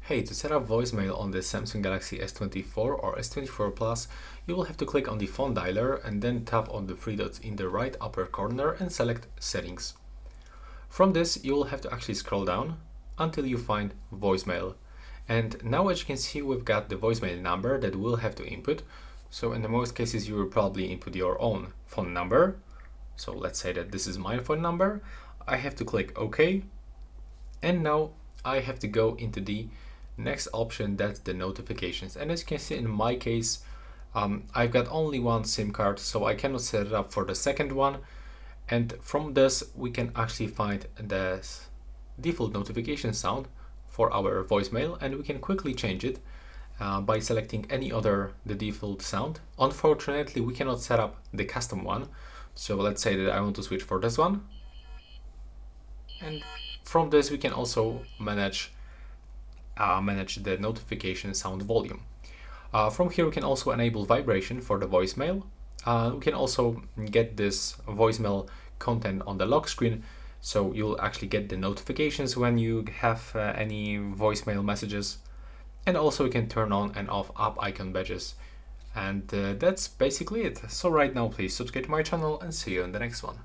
Hey, to set up voicemail on the Samsung Galaxy S24 or S24 Plus, you will have to click on the phone dialer and then tap on the three dots in the right upper corner and select Settings. From this, you will have to actually scroll down until you find voicemail. And now, as you can see, we've got the voicemail number that we'll have to input. So in the most cases, you will probably input your own phone number. So let's say that this is my phone number. I have to click OK. And now I have to go into the next option, that's the notifications. And as you can see, in my case, I've got only one SIM card, so I cannot set it up for the second one. And from this, we can actually find the default notification sound for our voicemail, and we can quickly change it by selecting any other the default sound. Unfortunately, we cannot set up the custom one. So let's say that I want to switch for this one. And from this, we can also manage the notification sound volume. From here, we can also enable vibration for the voicemail. We can also get this voicemail content on the lock screen, so you'll actually get the notifications when you have any voicemail messages. And also we can turn on and off app icon badges. And that's basically it. So right now, please subscribe to my channel and see you in the next one.